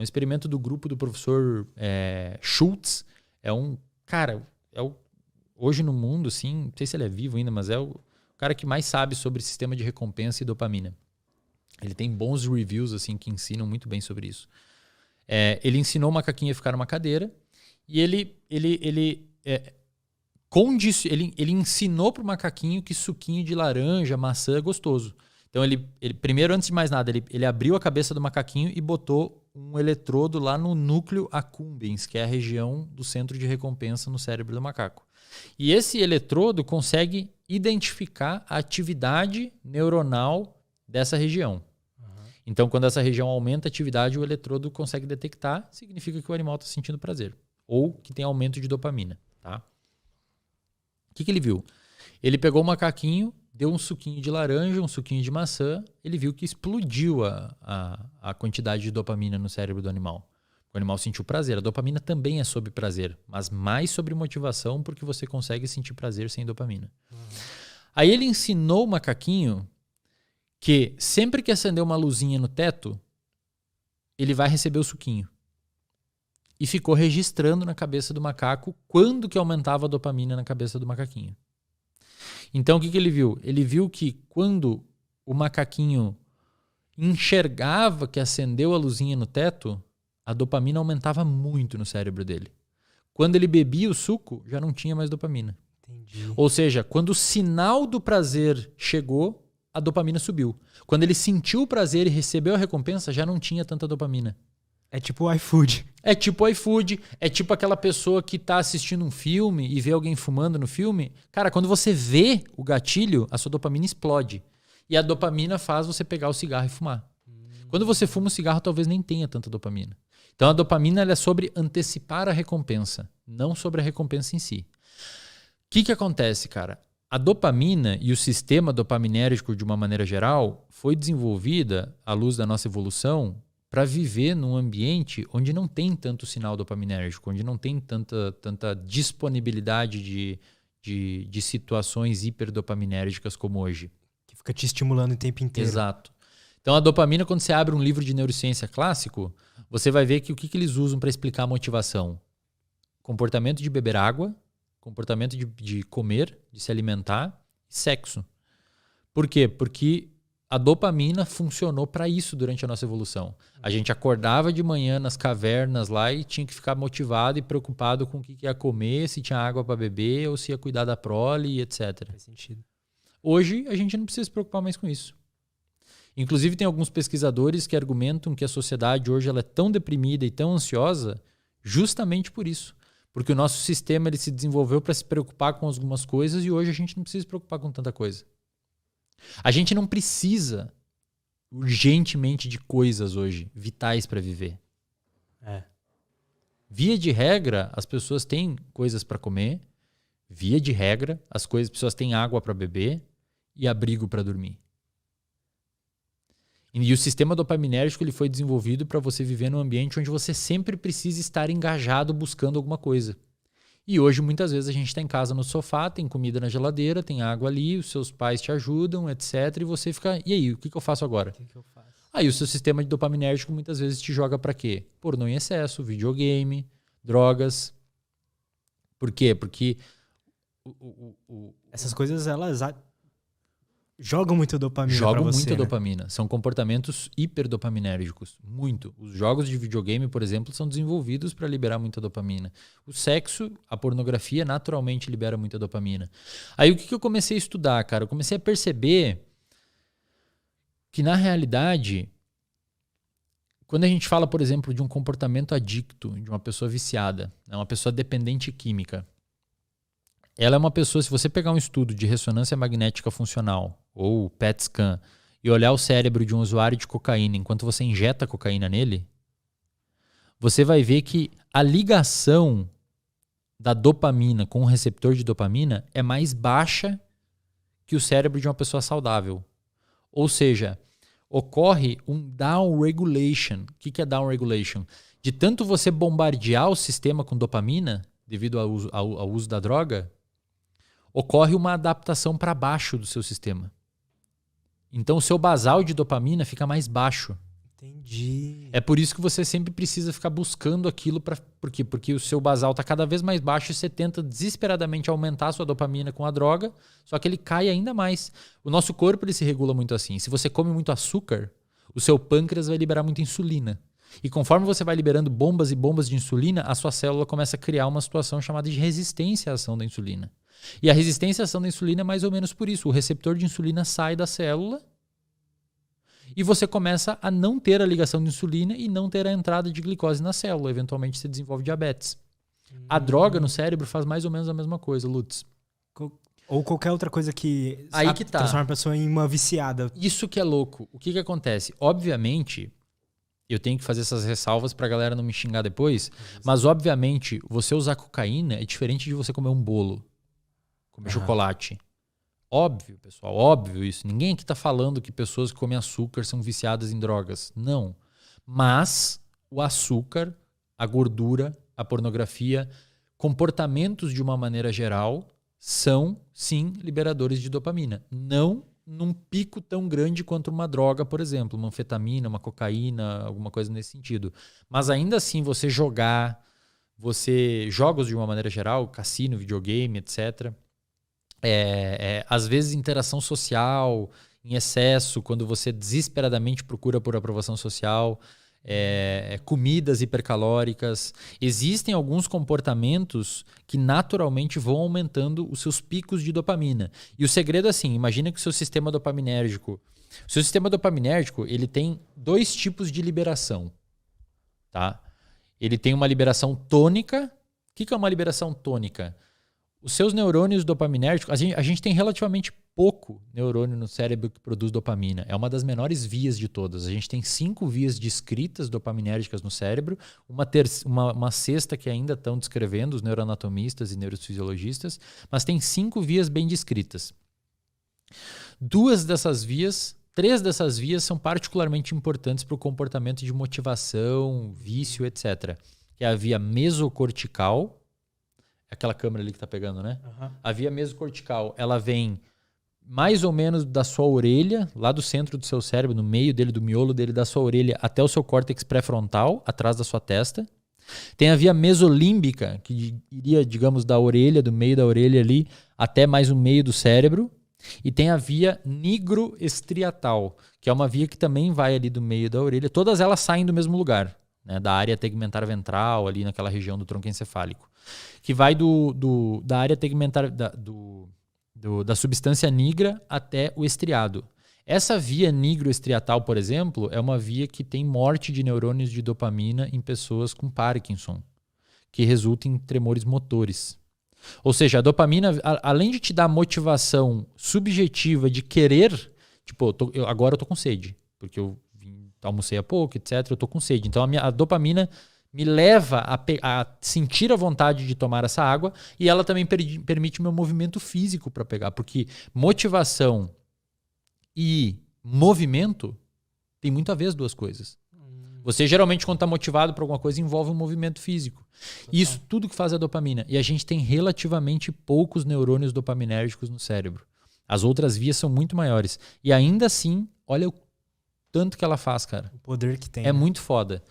Um experimento do grupo do professor Schultz. É um cara, hoje no mundo, assim, não sei se ele é vivo ainda, mas é o cara que mais sabe sobre sistema de recompensa e dopamina. Ele tem bons reviews assim, que ensinam muito bem sobre isso. Ele ensinou o macaquinho a ficar numa cadeira e ele ensinou para o macaquinho que suquinho de laranja, maçã é gostoso. Então, ele primeiro, antes de mais nada, ele abriu a cabeça do macaquinho e botou um eletrodo lá no núcleo accumbens, que é a região do centro de recompensa no cérebro do macaco. E esse eletrodo consegue identificar a atividade neuronal dessa região. Então, quando essa região aumenta a atividade, o eletrodo consegue detectar, significa que o animal está sentindo prazer. Ou que tem aumento de dopamina. Tá? O que ele viu? Ele pegou o macaquinho, deu um suquinho de laranja, um suquinho de maçã, ele viu que explodiu a quantidade de dopamina no cérebro do animal. O animal sentiu prazer. A dopamina também é sobre prazer, mas mais sobre motivação, porque você consegue sentir prazer sem dopamina. Aí ele ensinou o macaquinho que sempre que acender uma luzinha no teto, ele vai receber o suquinho. E ficou registrando na cabeça do macaco quando que aumentava a dopamina na cabeça do macaquinho. Então, o que ele viu? Ele viu que quando o macaquinho enxergava que acendeu a luzinha no teto, a dopamina aumentava muito no cérebro dele. Quando ele bebia o suco, já não tinha mais dopamina. Entendi. Ou seja, quando o sinal do prazer chegou, a dopamina subiu. Quando ele sentiu o prazer e recebeu a recompensa, já não tinha tanta dopamina. É tipo o iFood. É tipo o iFood, é tipo aquela pessoa que tá assistindo um filme e vê alguém fumando no filme. Cara, quando você vê o gatilho, a sua dopamina explode. E a dopamina faz você pegar o cigarro e fumar. Quando você fuma o cigarro, talvez nem tenha tanta dopamina. Então a dopamina ela é sobre antecipar a recompensa, não sobre a recompensa em si. O que acontece, cara? A dopamina e o sistema dopaminérgico, de uma maneira geral, foi desenvolvida, à luz da nossa evolução, para viver num ambiente onde não tem tanto sinal dopaminérgico, onde não tem tanta disponibilidade de situações hiperdopaminérgicas como hoje. Que fica te estimulando o tempo inteiro. Exato. Então a dopamina, quando você abre um livro de neurociência clássico, você vai ver que o que eles usam para explicar a motivação? Comportamento de beber água, comportamento de comer, de se alimentar e sexo. Por quê? Porque a dopamina funcionou para isso durante a nossa evolução. A gente acordava de manhã nas cavernas lá e tinha que ficar motivado e preocupado com o que ia comer, se tinha água para beber ou se ia cuidar da prole, etc. Faz sentido. Hoje, a gente não precisa se preocupar mais com isso. Inclusive, tem alguns pesquisadores que argumentam que a sociedade hoje ela é tão deprimida e tão ansiosa justamente por isso. Porque o nosso sistema ele se desenvolveu para se preocupar com algumas coisas e hoje a gente não precisa se preocupar com tanta coisa. A gente não precisa urgentemente de coisas hoje vitais para viver. Via de regra, as pessoas têm coisas para comer. Via de regra, as pessoas têm água para beber e abrigo para dormir. E o sistema dopaminérgico ele foi desenvolvido para você viver num ambiente onde você sempre precisa estar engajado buscando alguma coisa. E hoje, muitas vezes, a gente está em casa no sofá, tem comida na geladeira, tem água ali, os seus pais te ajudam, etc. E você fica, e aí, o que eu faço agora? O que eu faço? Aí o seu sistema de dopaminérgico muitas vezes te joga para quê? Pornô em excesso, videogame, drogas. Por quê? Porque essas coisas, elas jogam muito dopamina pra jogam você, muita né? dopamina. São comportamentos hiperdopaminérgicos. Muito. Os jogos de videogame, por exemplo, são desenvolvidos para liberar muita dopamina. O sexo, a pornografia, naturalmente libera muita dopamina. Aí o que eu comecei a estudar, cara? Eu comecei a perceber que, na realidade, quando a gente fala, por exemplo, de um comportamento adicto, de uma pessoa viciada, uma pessoa dependente química, ela é uma pessoa, se você pegar um estudo de ressonância magnética funcional ou PET scan e olhar o cérebro de um usuário de cocaína enquanto você injeta cocaína nele, você vai ver que a ligação da dopamina com o receptor de dopamina é mais baixa que o cérebro de uma pessoa saudável. Ou seja, ocorre um downregulation. O que é downregulation? De tanto você bombardear o sistema com dopamina, devido ao uso da droga, ocorre uma adaptação para baixo do seu sistema. Então o seu basal de dopamina fica mais baixo. Entendi. É por isso que você sempre precisa ficar buscando aquilo. Por quê? Porque o seu basal está cada vez mais baixo e você tenta desesperadamente aumentar a sua dopamina com a droga, só que ele cai ainda mais. O nosso corpo ele se regula muito assim. Se você come muito açúcar, o seu pâncreas vai liberar muita insulina. E conforme você vai liberando bombas e bombas de insulina, a sua célula começa a criar uma situação chamada de resistência à ação da insulina. E a resistência à ação da insulina é mais ou menos por isso. O receptor de insulina sai da célula e você começa a não ter a ligação de insulina e não ter a entrada de glicose na célula. Eventualmente você desenvolve diabetes. A droga no cérebro faz mais ou menos a mesma coisa, Lutz. Ou qualquer outra coisa que, Aí que tá. Transforma a pessoa em uma viciada. Isso que é louco. O que acontece? Obviamente, eu tenho que fazer essas ressalvas pra galera não me xingar depois, mas obviamente você usar cocaína é diferente de você comer um bolo, comer chocolate. Óbvio, pessoal, óbvio isso. Ninguém aqui tá falando que pessoas que comem açúcar são viciadas em drogas. Não. Mas o açúcar, a gordura, a pornografia, comportamentos de uma maneira geral são, sim, liberadores de dopamina. Não num pico tão grande quanto uma droga, por exemplo, uma anfetamina, uma cocaína, alguma coisa nesse sentido. Mas ainda assim, você jogos de uma maneira geral, cassino, videogame, etc., às vezes interação social em excesso, quando você desesperadamente procura por aprovação social, comidas hipercalóricas. Existem alguns comportamentos que naturalmente vão aumentando os seus picos de dopamina. E o segredo é assim, imagina que o seu sistema dopaminérgico... O seu sistema dopaminérgico ele tem 2 tipos de liberação. Tá? Ele tem uma liberação tônica. O que é uma liberação tônica? Os seus neurônios dopaminérgicos, a gente tem relativamente pouco neurônio no cérebro que produz dopamina. É uma das menores vias de todas. A gente tem 5 vias descritas dopaminérgicas no cérebro, uma sexta que ainda estão descrevendo os neuroanatomistas e neurofisiologistas, mas tem 5 vias bem descritas. 3 dessas vias são particularmente importantes para o comportamento de motivação, vício, etc. Que é a via mesocortical, aquela câmera ali que tá pegando, né? A via mesocortical, ela vem mais ou menos da sua orelha, lá do centro do seu cérebro, no meio dele, do miolo dele, da sua orelha, até o seu córtex pré-frontal, atrás da sua testa. Tem a via mesolímbica, que iria, digamos, da orelha, do meio da orelha ali, até mais o meio do cérebro. E tem a via nigroestriatal, que é uma via que também vai ali do meio da orelha. Todas elas saem do mesmo lugar, né? Da área tegmentar ventral, ali naquela região do tronco encefálico. Que vai da área tegmentar, da substância nigra até o estriado. Essa via nigroestriatal, por exemplo, é uma via que tem morte de neurônios de dopamina em pessoas com Parkinson, que resulta em tremores motores. Ou seja, a dopamina, além de te dar motivação subjetiva de querer, tipo, agora eu tô com sede, porque eu almocei há pouco, etc, eu tô com sede. Então a dopamina me leva a sentir a vontade de tomar essa água e ela também permite meu movimento físico para pegar, porque motivação e movimento tem muito a ver as duas coisas. Você geralmente, quando está motivado por alguma coisa, envolve um movimento físico. E isso tudo que faz a dopamina. E a gente tem relativamente poucos neurônios dopaminérgicos no cérebro. As outras vias são muito maiores. E ainda assim, olha o tanto que ela faz, cara. O poder que tem. É muito foda.